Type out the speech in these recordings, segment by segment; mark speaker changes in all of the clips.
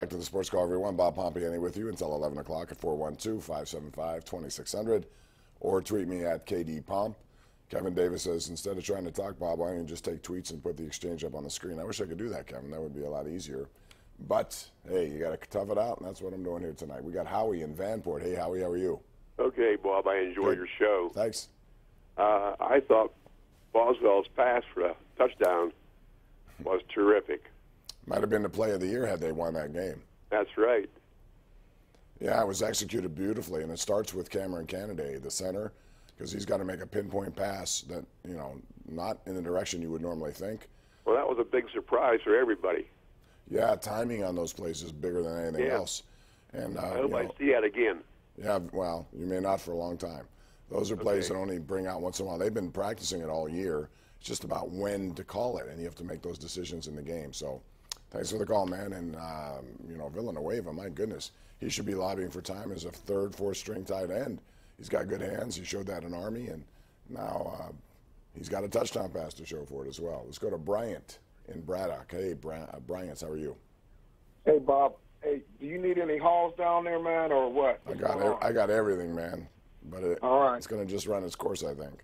Speaker 1: Back to the Sports Call, everyone. Bob Pompeani with you until 11 o'clock at 412-575-2600. Or tweet me at KDPomp. Kevin Davis says, instead of trying to talk, Bob, why don't you just take tweets and put the exchange up on the screen? I wish I could do that, Kevin. That would be a lot easier. But, hey, you got to tough it out, and that's what I'm doing here tonight. We got Howie in Vanport. Hey, Howie, how are you?
Speaker 2: Okay, Bob, I enjoy your show.
Speaker 1: Thanks.
Speaker 2: I thought Boswell's pass for a touchdown was terrific.
Speaker 1: Might have been the play of the year had they won that game.
Speaker 2: That's right.
Speaker 1: Yeah, it was executed beautifully, and it starts with Cameron Canaday, the center, because he's got to make a pinpoint pass that, not in the direction you would normally think.
Speaker 2: Well, that was a big surprise for everybody.
Speaker 1: Yeah, timing on those plays is bigger than anything else. And
Speaker 2: I hope I see that again.
Speaker 1: Yeah, well, you may not for a long time. Those are plays that only bring out once in a while. They've been practicing it all year. It's just about when to call it, and you have to make those decisions in the game. So thanks for the call, man. And, Villanueva, my goodness, he should be lobbying for time as a third, fourth-string tight end. He's got good hands. He showed that in Army, and now he's got a touchdown pass to show for it as well. Let's go to Bryant in Braddock. Hey, Bryant, how are you?
Speaker 3: Hey, Bob. Hey, do you need any halls down there, man, or what?
Speaker 1: I got everything, man. But
Speaker 3: all right.
Speaker 1: It's going to just run its course, I think.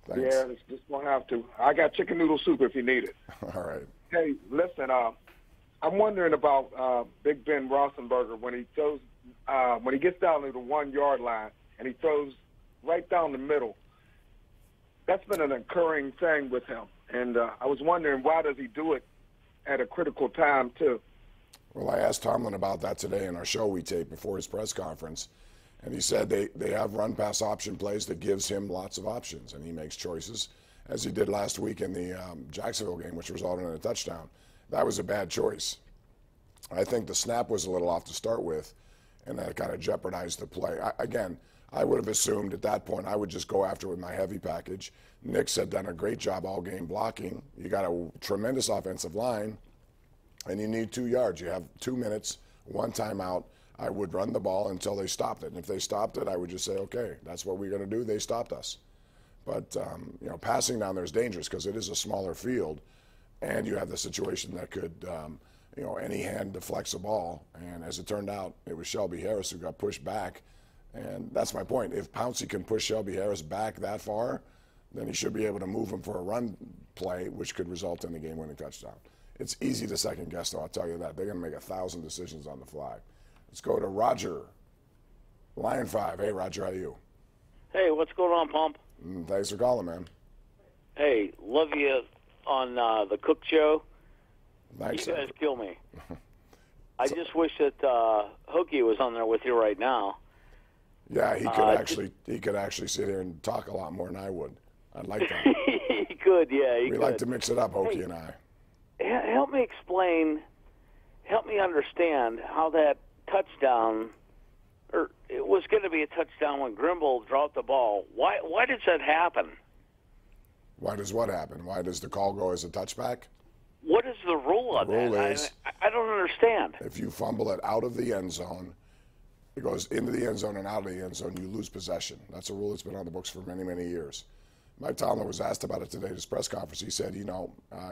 Speaker 1: Thanks.
Speaker 3: Yeah, it's just going to have to. I got chicken noodle soup if you need it.
Speaker 1: All right.
Speaker 3: Hey, listen, I'm wondering about Big Ben Roethlisberger when he throws, when he gets down to the 1 yard line and he throws right down the middle. That's been an occurring thing with him, and I was wondering why does he do it at a critical time too?
Speaker 1: Well, I asked Tomlin about that today in our show we taped before his press conference, and he said they have run-pass option plays that gives him lots of options, and he makes choices, as he did last week in the Jacksonville game, which resulted in a touchdown. That was a bad choice. I think the snap was a little off to start with, and that kind of jeopardized the play. I would have assumed at that point I would just go after with my heavy package. Knicks had done a great job all game blocking. You got a tremendous offensive line, and you need 2 yards. You have 2 minutes, 1 timeout. I would run the ball until they stopped it. And if they stopped it, I would just say, okay, that's what we're going to do. They stopped us. But, passing down there is dangerous because it is a smaller field, and you have the situation that could, any hand deflects a ball. And as it turned out, it was Shelby Harris who got pushed back. And that's my point. If Pouncey can push Shelby Harris back that far, then he should be able to move him for a run play, which could result in a game-winning touchdown. It's easy to second-guess, though, I'll tell you that. They're going to make 1,000 decisions on the fly. Let's go to Roger, Lion 5. Hey, Roger, how are you?
Speaker 4: Hey, what's going on, Pump?
Speaker 1: Thanks for calling, man.
Speaker 4: Hey, love you on the Cook Show.
Speaker 1: Thanks.
Speaker 4: You guys kill me. I just wish that Hookie was on there with you right now.
Speaker 1: Yeah, he could actually sit here and talk a lot more than I would. I'd like that.
Speaker 4: He could, yeah.
Speaker 1: We like to mix it up, Hookie and I.
Speaker 4: Help me understand how that touchdown, or it was going to be a touchdown when Grimble dropped the ball. Why does that happen?
Speaker 1: Why does what happen? Why does the call go as a touchback?
Speaker 4: What is the rule on that?
Speaker 1: The rule is,
Speaker 4: I don't understand.
Speaker 1: If you fumble it out of the end zone, it goes into the end zone and out of the end zone, you lose possession. That's a rule that's been on the books for many, many years. Mike Tomlin was asked about it today at his press conference. He said,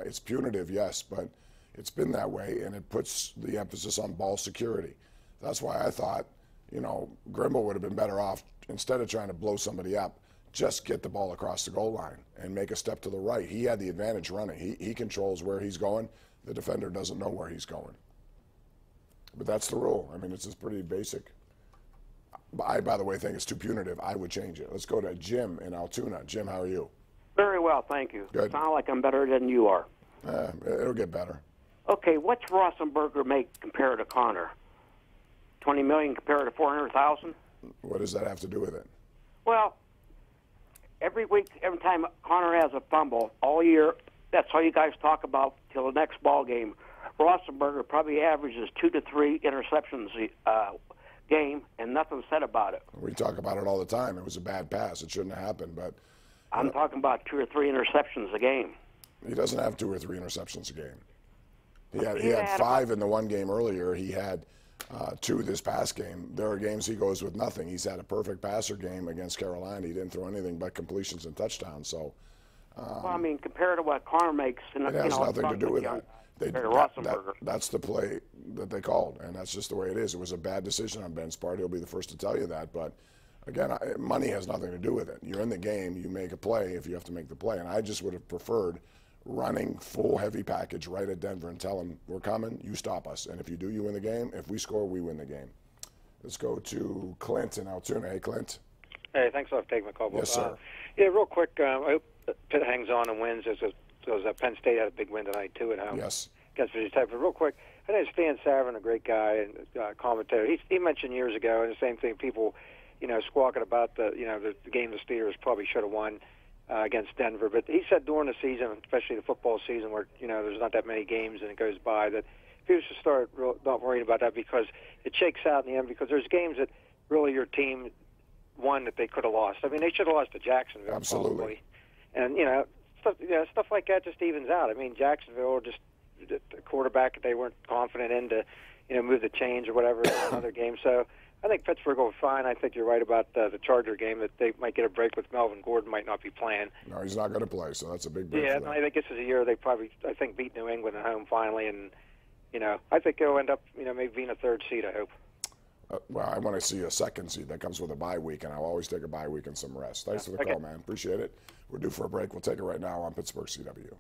Speaker 1: it's punitive, yes, but it's been that way, and it puts the emphasis on ball security. That's why I thought, Grimble would have been better off, instead of trying to blow somebody up, just get the ball across the goal line and make a step to the right. He had the advantage running. He controls where he's going. The defender doesn't know where he's going. But that's the rule. I mean, it's just pretty basic. I, by the way, think it's too punitive. I would change it. Let's go to Jim in Altoona. Jim, how are you?
Speaker 5: Very well, thank you.
Speaker 1: Good.
Speaker 5: Sound like I'm better than you are.
Speaker 1: It'll get better.
Speaker 5: Okay, what's Roethlisberger make compared to Connor? $20 million compared to $400,000?
Speaker 1: What does that have to do with it?
Speaker 5: Well, every week, every time Connor has a fumble all year, that's all you guys talk about till the next ball game. Roethlisberger probably averages 2 to 3 interceptions game, and nothing said about it.
Speaker 1: We talk about it all the time. It was a bad pass. It shouldn't have happened, but
Speaker 5: I'm talking about 2 or 3 interceptions a game.
Speaker 1: He doesn't have 2 or 3 interceptions a game. He had 5 in the one game earlier. He had 2 this past game. There are games he goes with nothing. He's had a perfect passer game against Carolina. He didn't throw anything but completions and touchdowns. So,
Speaker 5: well, I mean, compared to what Connor makes,
Speaker 1: it has nothing to do with that. That's the play that they called, and that's just the way it is. It was a bad decision on Ben's part. He'll be the first to tell you that. But again, money has nothing to do with it. You're in the game. You make a play if you have to make the play. And I just would have preferred running full heavy package right at Denver and tell them, we're coming, you stop us. And if you do, you win the game. If we score, we win the game. Let's go to Clint in Altoona. Hey, Clint.
Speaker 6: Hey, thanks for taking my call.
Speaker 1: Yes, sir.
Speaker 6: Yeah, real quick, I hope Pitt hangs on and wins. Because Penn State had a big win tonight, too, at home.
Speaker 1: Yes.
Speaker 6: Against Virginia Tech. But real quick, I know Stan Savran, a great guy and commentator. He mentioned years ago, and the same thing, people, squawking about the game the Steelers probably should have won against Denver. But he said during the season, especially the football season, where there's not that many games and it goes by, that people should start not worrying about that because it shakes out in the end. Because there's games that really your team won that they could have lost. I mean, they should have lost to Jacksonville.
Speaker 1: Absolutely.
Speaker 6: Probably. And stuff like that just evens out. I mean, Jacksonville just the quarterback they weren't confident in to move the chains or whatever in another game. So I think Pittsburgh will be fine. I think you're right about the Charger game, that they might get a break with Melvin Gordon might not be playing.
Speaker 1: No, he's not going to play, so that's a big break.
Speaker 6: Yeah,
Speaker 1: for them.
Speaker 6: I think this is a year they probably beat New England at home finally, and I think they'll end up maybe being a third seed. I hope.
Speaker 1: Well, I want to see a second seed that comes with a bye week, and I'll always take a bye week and some rest. Thanks for the call, man. Appreciate it. We're due for a break. We'll take it right now on Pittsburgh CW.